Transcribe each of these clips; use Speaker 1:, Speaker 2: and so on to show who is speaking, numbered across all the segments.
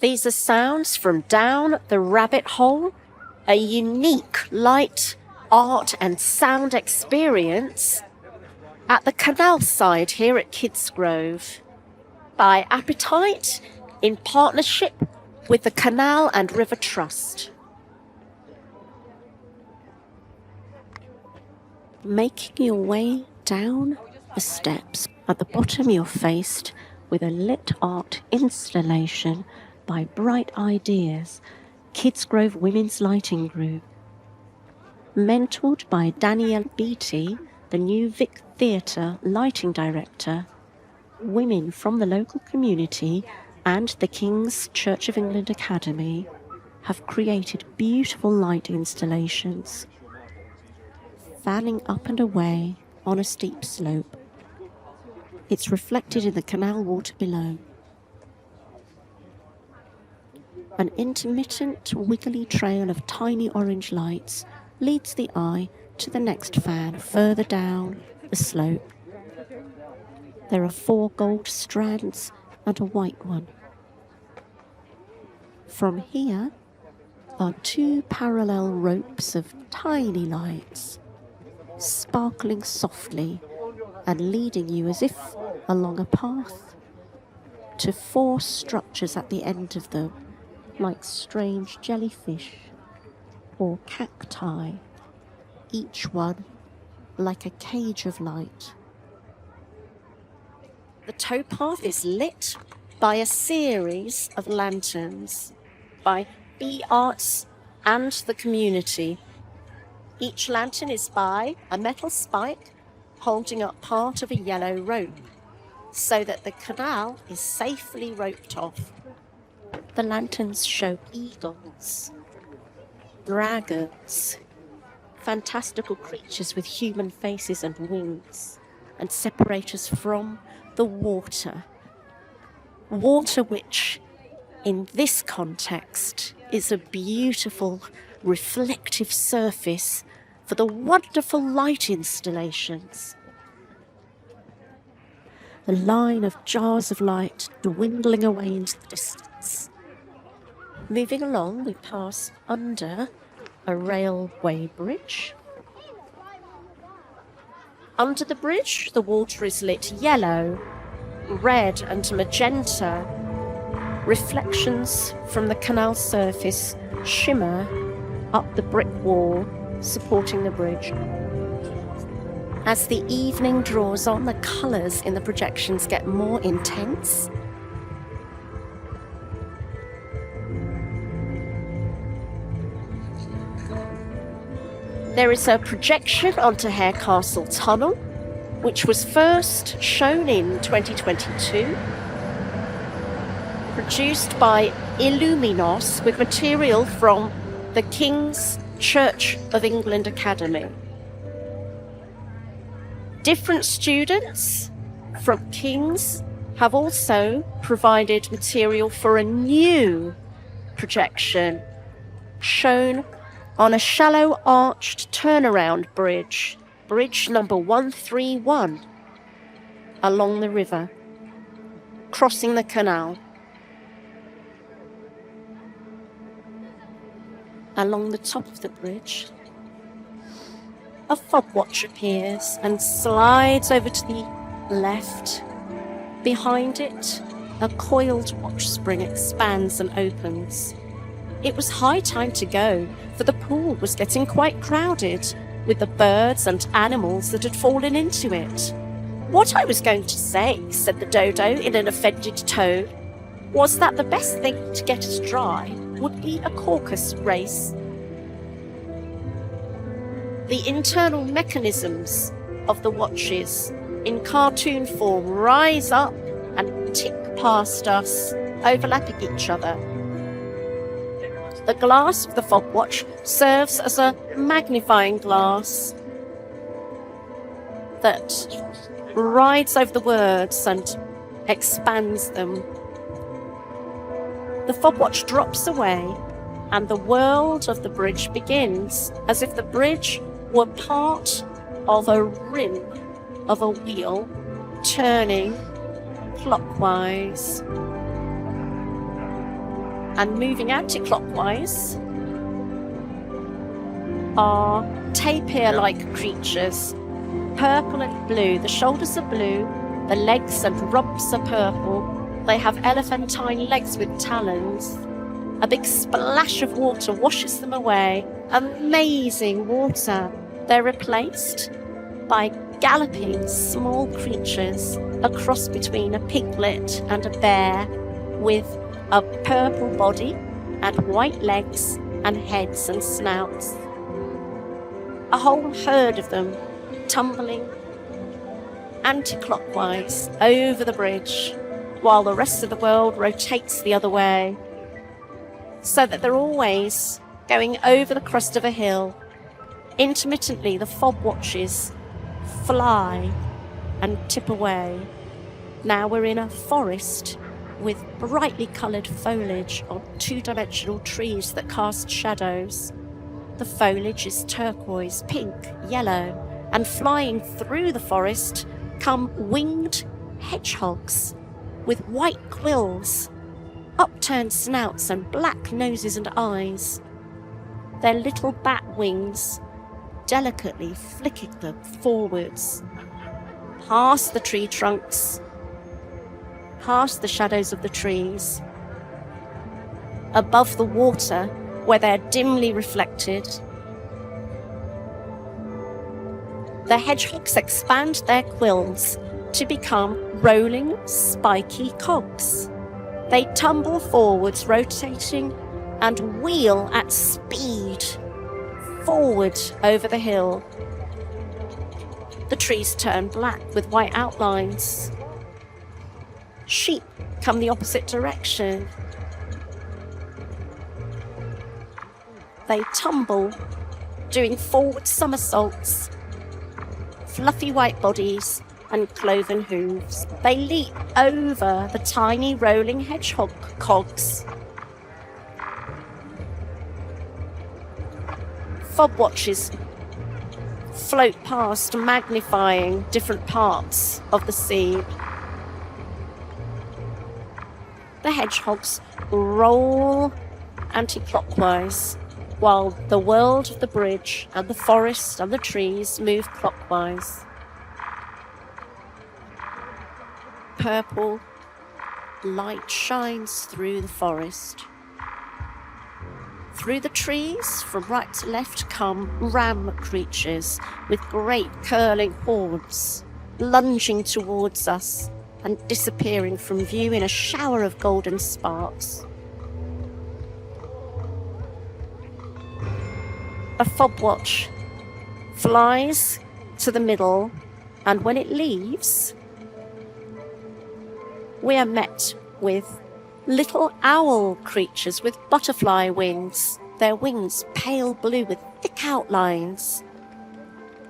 Speaker 1: These are sounds from down the rabbit hole, a unique light, art and sound experience at the canal side here at Kidsgrove by Appetite in partnership with the Canal and River Trust. Making your way down the steps, at the bottom you're faced with a lit art installation by Bright Ideas, Kidsgrove Women's Lighting Group. Mentored by Danielle Beattie, the new Vic Theatre lighting director, women from the local community and the King's Church of England Academy have created beautiful light installations, fanning up and away on a steep slope. It's reflected in the canal water below. An intermittent, wiggly trail of tiny orange lights leads the eye to the next fan further down the slope. There are 4 gold strands and a white one. From here are 2 parallel ropes of tiny lights, sparkling softly and leading you as if along a path to 4 structures at the end of them, like strange jellyfish or cacti, each one like a cage of light. The towpath is lit by a series of lanterns by Bee Arts and the community. Each lantern is by a metal spike holding up part of a yellow rope so that the canal is safely roped off. The lanterns show eagles, dragons, fantastical creatures with human faces and wings, and separate us from the water. Water which, in this context, is a beautiful, reflective surface for the wonderful light installations. The line of jars of light dwindling away into the distance. Moving along, we pass under a railway bridge. Under the bridge, the water is lit yellow, red and magenta. Reflections from the canal surface shimmer up the brick wall supporting the bridge. As the evening draws on, the colours in the projections get more intense. There is a projection onto Hare Castle Tunnel, which was first shown in 2022, produced by Illuminos with material from the King's Church of England Academy. Different students from King's have also provided material for a new projection shown on a shallow arched turnaround bridge, bridge number 131, along the river, crossing the canal. Along the top of the bridge, a fob watch appears and slides over to the left. Behind it, a coiled watch spring expands and opens. It was high time to go, for the pool was getting quite crowded with the birds and animals that had fallen into it. What I was going to say, said the dodo in an offended tone, was that the best thing to get us dry would be a caucus race. The internal mechanisms of the watches in cartoon form rise up and tick past us, overlapping each other. The glass of the fob watch serves as a magnifying glass that rides over the words and expands them. The fob watch drops away and the world of the bridge begins, as if the bridge were part of a rim of a wheel turning clockwise. and moving anti-clockwise are tapir-like creatures, purple and blue. The shoulders are blue, the legs and rumps are purple. They have elephantine legs with talons. A big splash of water washes them away. Amazing water. They're replaced by galloping small creatures, a cross between a piglet and a bear, with a purple body and white legs and heads and snouts. A whole herd of them tumbling anti-clockwise over the bridge, while the rest of the world rotates the other way, so that they're always going over the crest of a hill. Intermittently, the fob watches fly and tip away. Now we're in a forest with brightly coloured foliage on two-dimensional trees that cast shadows. The foliage is turquoise, pink, yellow, and flying through the forest come winged hedgehogs with white quills, upturned snouts and black noses and eyes. Their little bat wings delicately flicking them forwards, past the tree trunks, past the shadows of the trees, above the water where they're dimly reflected. The hedgehogs expand their quills to become rolling, spiky cogs. They tumble forwards, rotating and wheel at speed forward over the hill. The trees turn black with white outlines. Sheep come the opposite direction. They tumble, doing forward somersaults, fluffy white bodies and cloven hooves. They leap over the tiny rolling hedgehog cogs. Fob watches float past, magnifying different parts of the sea. The hedgehogs roll anti-clockwise, while the world of the bridge and the forest and the trees move clockwise. Purple light shines through the forest. Through the trees, from right to left, come ram creatures with great curling horns, lunging towards us and disappearing from view in a shower of golden sparks. A fob watch flies to the middle, and when it leaves, we are met with little owl creatures with butterfly wings, their wings pale blue with thick outlines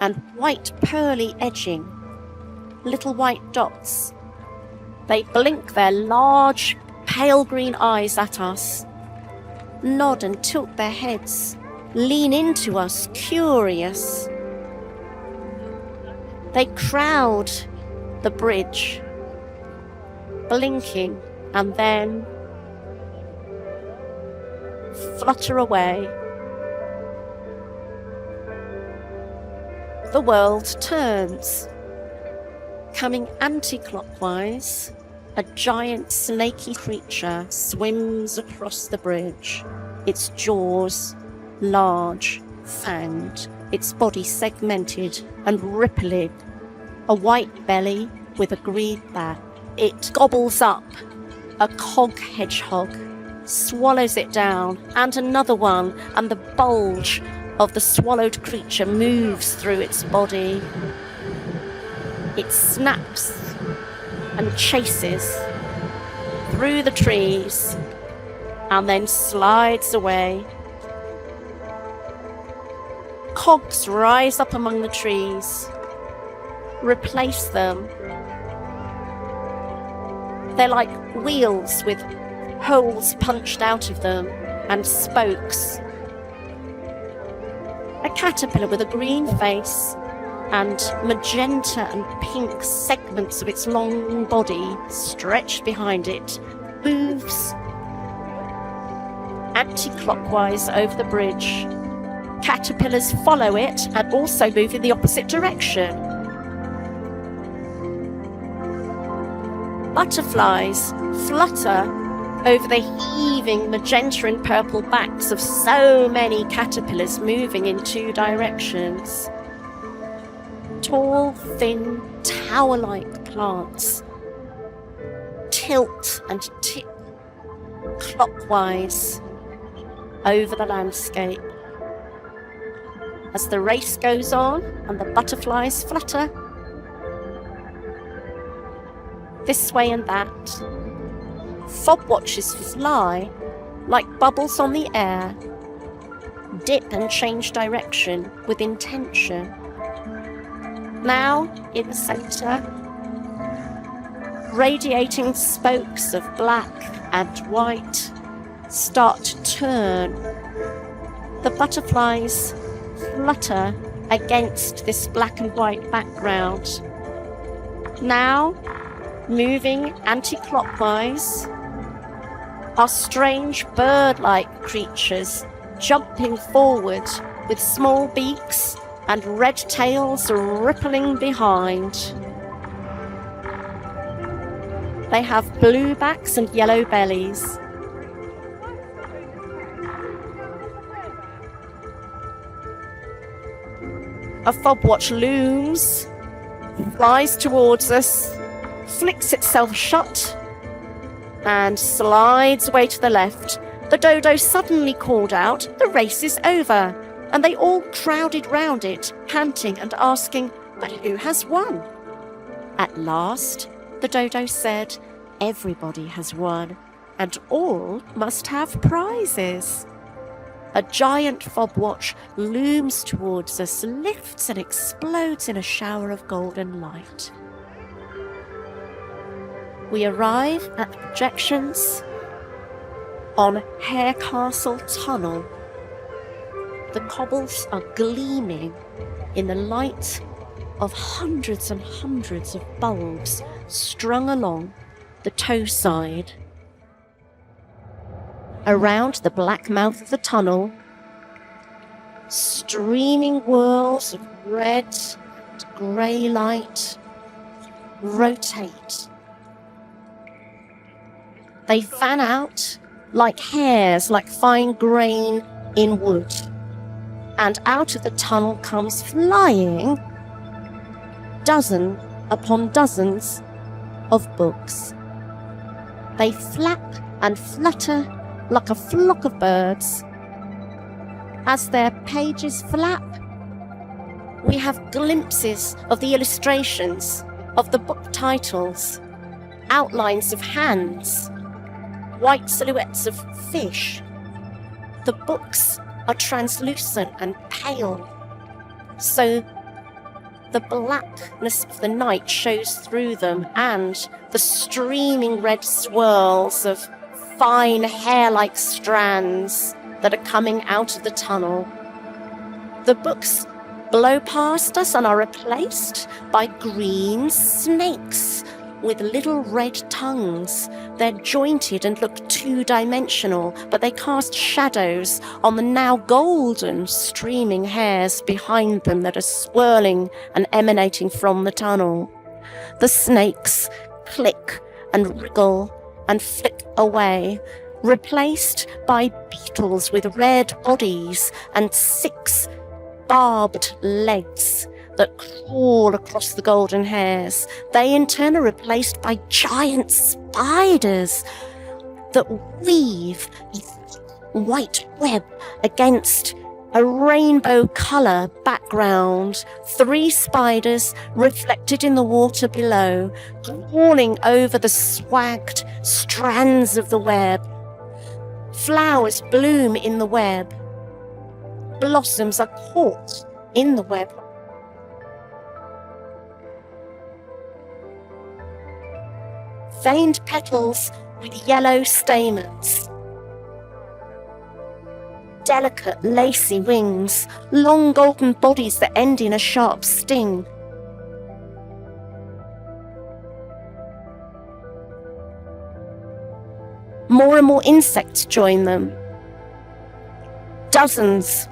Speaker 1: and white pearly edging, little white dots. They blink their large pale green eyes at us, nod and tilt their heads, lean into us, curious. They crowd the bridge, blinking, and then flutter away. The world turns. Coming anti-clockwise, a giant snaky creature swims across the bridge, its jaws large, fanged, its body segmented and rippling, a white belly with a green back. It gobbles up a cog hedgehog, swallows it down, and another one, and the bulge of the swallowed creature moves through its body. It snaps and chases through the trees and then slides away. Cogs rise up among the trees, replace them. They're like wheels with holes punched out of them and spokes. A caterpillar with a green face and magenta and pink segments of its long body stretched behind it moves anti-clockwise over the bridge. Caterpillars follow it and also move in the opposite direction. Butterflies flutter over the heaving magenta and purple backs of so many caterpillars moving in two directions. Tall, thin, tower-like plants tilt and tip clockwise over the landscape. As the race goes on and the butterflies flutter this way and that, fob watches fly like bubbles on the air, dip and change direction with intention. Now, in the centre, radiating spokes of black and white start to turn. The butterflies flutter against this black and white background. Now, moving anti-clockwise, are strange bird-like creatures jumping forward with small beaks and red tails rippling behind. They have blue backs and yellow bellies. A fobwatch looms, flies towards us, flicks itself shut, and slides away to the left. The dodo suddenly called out, "The race is over," and they all crowded round it, panting and asking, "But who has won?" At last, the dodo said, "Everybody has won, and all must have prizes." A giant fobwatch looms towards us, lifts and explodes in a shower of golden light. We arrive at the projections on Hare Castle Tunnel. The cobbles are gleaming in the light of hundreds and hundreds of bulbs strung along the toe side. Around the black mouth of the tunnel, streaming whirls of red and grey light rotate. They fan out like hairs, like fine grain in wood. And out of the tunnel comes flying dozen upon dozens of books. They flap and flutter like a flock of birds. As their pages flap, we have glimpses of the illustrations, of the book titles, outlines of hands, white silhouettes of fish. The books are translucent and pale, so the blackness of the night shows through them, and the streaming red swirls of fine hair-like strands that are coming out of the tunnel. The books blow past us and are replaced by green snakes with little red tongues. They're jointed and look two-dimensional, but they cast shadows on the now golden streaming hairs behind them that are swirling and emanating from the tunnel. The snakes click and wriggle and flick away, replaced by beetles with red bodies and 6 barbed legs that crawl across the golden hairs. They in turn are replaced by giant spiders that weave a white web against a rainbow colour background. 3 spiders reflected in the water below, crawling over the swagged strands of the web. Flowers bloom in the web. Blossoms are caught in the web. Veined petals with yellow stamens. Delicate, lacy wings, long golden bodies that end in a sharp sting. More and more insects join them. dozens.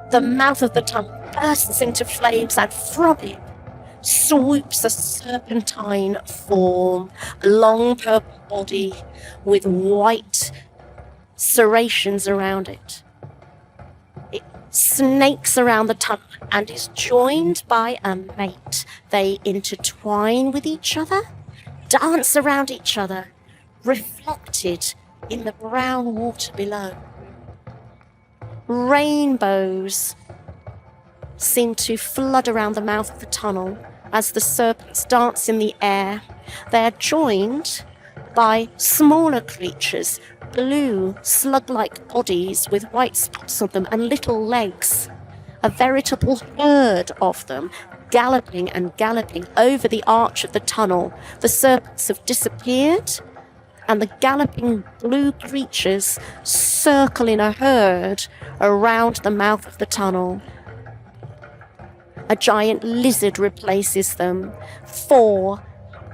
Speaker 1: The mouth of the tunnel bursts into flames, and from it swoops a serpentine form, a long purple body with white serrations around it. It snakes around the tunnel and is joined by a mate. They intertwine with each other, dance around each other, reflected in the brown water below. Rainbows seem to flood around the mouth of the tunnel as the serpents dance in the air. They're joined by smaller creatures, blue, slug-like bodies with white spots on them and little legs. A veritable herd of them, galloping and galloping over the arch of the tunnel. The serpents have disappeared, and the galloping blue creatures circle in a herd around the mouth of the tunnel. A giant lizard replaces them. 4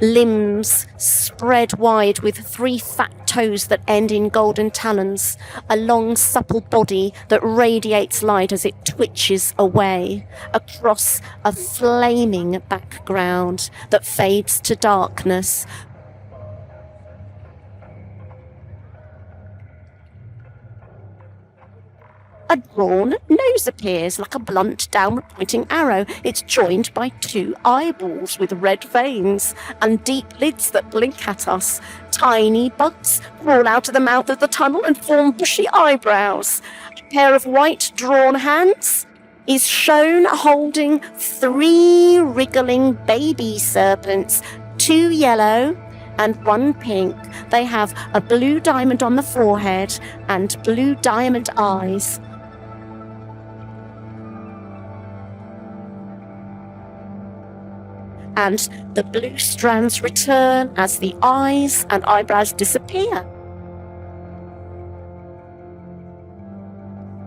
Speaker 1: limbs spread wide with 3 fat toes that end in golden talons. A long, supple body that radiates light as it twitches away across a flaming background that fades to darkness. A drawn nose appears like a blunt downward-pointing arrow. It's joined by 2 eyeballs with red veins and deep lids that blink at us. Tiny bugs crawl out of the mouth of the tunnel and form bushy eyebrows. A pair of white drawn hands is shown holding 3 wriggling baby serpents, 2 yellow and 1 pink. They have a blue diamond on the forehead and blue diamond eyes. And the blue strands return as the eyes and eyebrows disappear.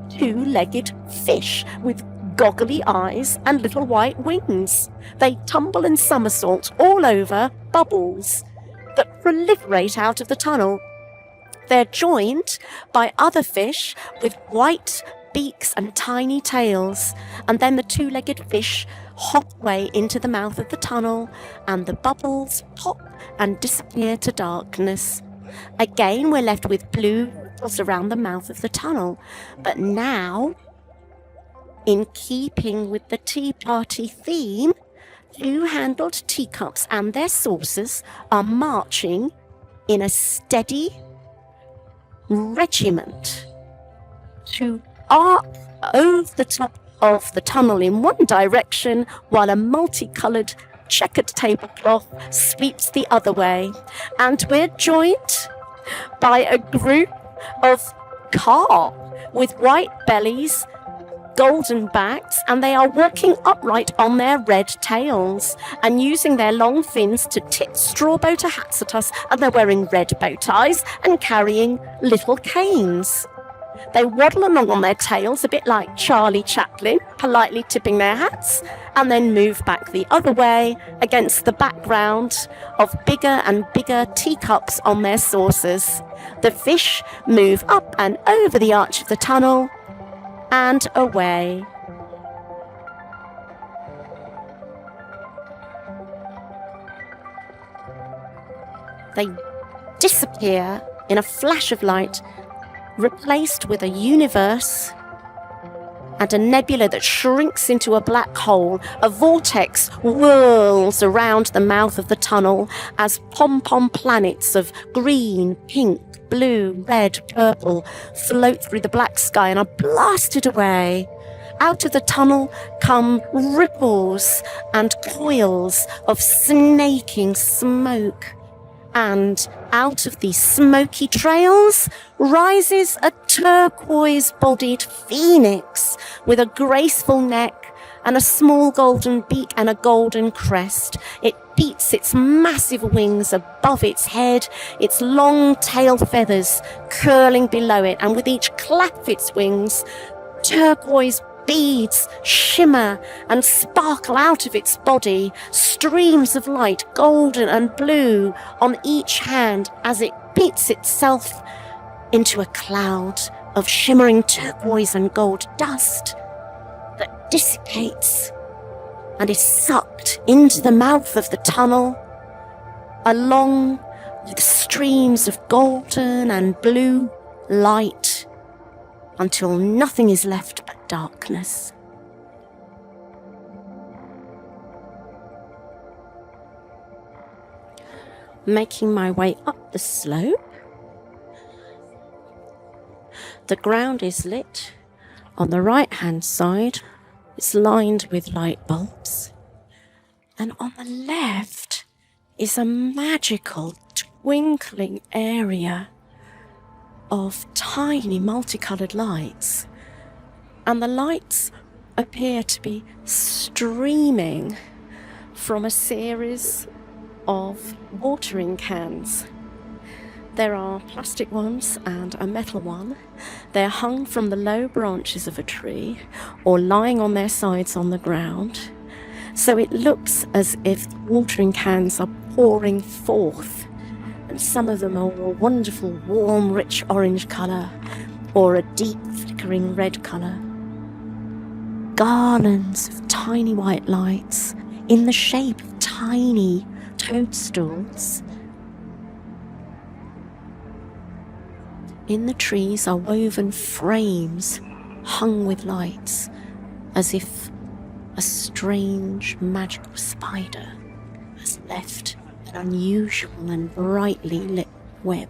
Speaker 1: 2-legged fish with goggly eyes and little white wings. They tumble and somersault all over bubbles that proliferate out of the tunnel. They're joined by other fish with white beaks and tiny tails, and then the 2-legged fish hop away into the mouth of the tunnel, and the bubbles pop and disappear to darkness. Again, we're left with blue ripples around the mouth of the tunnel, but now, in keeping with the tea party theme, 2-handled teacups and their saucers are marching in a steady regiment to arc over the top of the tunnel in one direction, while a multicolored checkered tablecloth sweeps the other way. And we're joined by a group of carp with white bellies, golden backs, and they are walking upright on their red tails and using their long fins to tip straw bow hats at us, and they're wearing red bow ties and carrying little canes. They waddle along on their tails a bit like Charlie Chaplin, politely tipping their hats, and then move back the other way against the background of bigger and bigger teacups on their saucers. The fish move up and over the arch of the tunnel and away. They disappear in a flash of light, replaced with a universe and a nebula that shrinks into a black hole. A vortex whirls around the mouth of the tunnel as pom-pom planets of green, pink, blue, red, purple float through the black sky and are blasted away. Out of the tunnel come ripples and coils of snaking smoke. And out of these smoky trails rises a turquoise-bodied phoenix with a graceful neck and a small golden beak and a golden crest. It beats its massive wings above its head, its long tail feathers curling below it, and with each clap of its wings, turquoise Beads shimmer and sparkle out of its body, streams of light, golden and blue, on each hand as it beats itself into a cloud of shimmering turquoise and gold dust that dissipates and is sucked into the mouth of the tunnel, along with streams of golden and blue light, until nothing is left but darkness. Making my way up the slope, the ground is lit. On the right-hand side, it's lined with light bulbs. And on the left is a magical, twinkling area of tiny multicoloured lights. And the lights appear to be streaming from a series of watering cans. There are plastic ones and a metal one. They're hung from the low branches of a tree or lying on their sides on the ground. So it looks as if the watering cans are pouring forth, and some of them are a wonderful, warm, rich orange colour or a deep, flickering red colour. Garlands of tiny white lights in the shape of tiny toadstools. In the trees are woven frames hung with lights, as if a strange magical spider has left an unusual and brightly lit web.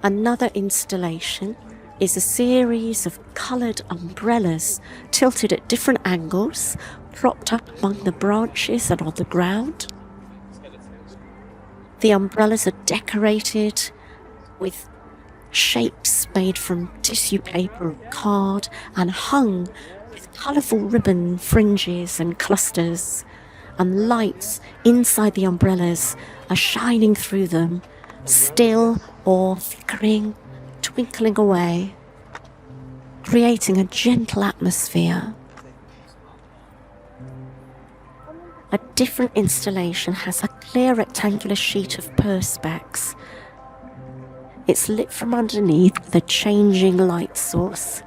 Speaker 1: Another installation is a series of coloured umbrellas tilted at different angles, propped up among the branches and on the ground. The umbrellas are decorated with shapes made from tissue paper or card and hung with colourful ribbon fringes and clusters, and lights inside the umbrellas are shining through them, still or flickering, twinkling away, creating a gentle atmosphere. A different installation has a clear rectangular sheet of perspex. It's lit from underneath with a changing light source,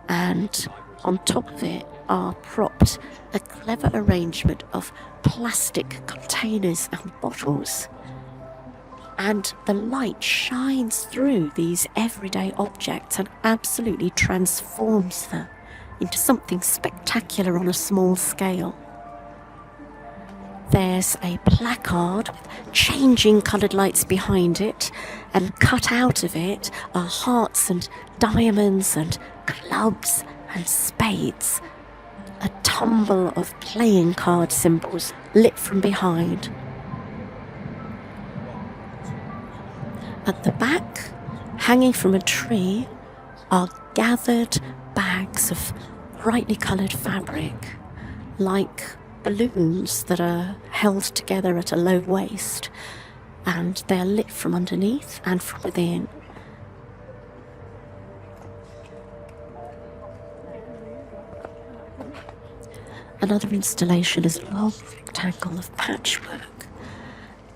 Speaker 1: and on top of it are propped a clever arrangement of plastic containers and bottles. And the light shines through these everyday objects and absolutely transforms them into something spectacular on a small scale. There's a placard with changing coloured lights behind it, and cut out of it are hearts and diamonds and clubs and spades. A tumble of playing card symbols lit from behind. At the back, hanging from a tree, are gathered bags of brightly coloured fabric, like balloons that are held together at a low waist, and they're lit from underneath and from within. Another installation is a long rectangle of patchwork,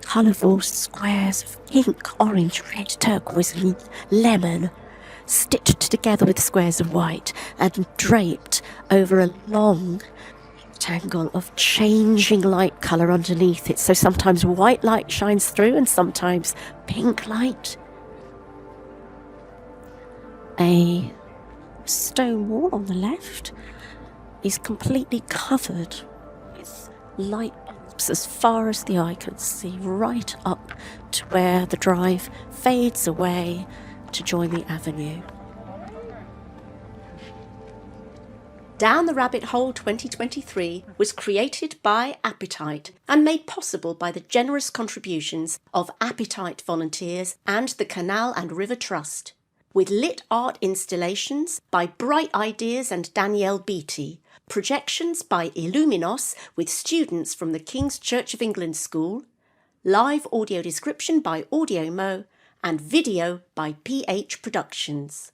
Speaker 1: colourful squares of pink, orange, red, turquoise and lemon, stitched together with squares of white and draped over a long rectangle of changing light colour underneath it. So sometimes white light shines through and sometimes pink light. A stone wall on the left is completely covered with light bulbs as far as the eye can see, right up to where the drive fades away to join the avenue.
Speaker 2: Down the Rabbit Hole 2023 was created by Appetite and made possible by the generous contributions of Appetite volunteers and the Canal and River Trust, with lit art installations by Bright Ideas and Danielle Beattie, projections by Illuminos with students from the King's Church of England School, live audio description by Audio Mo, and video by PH Productions.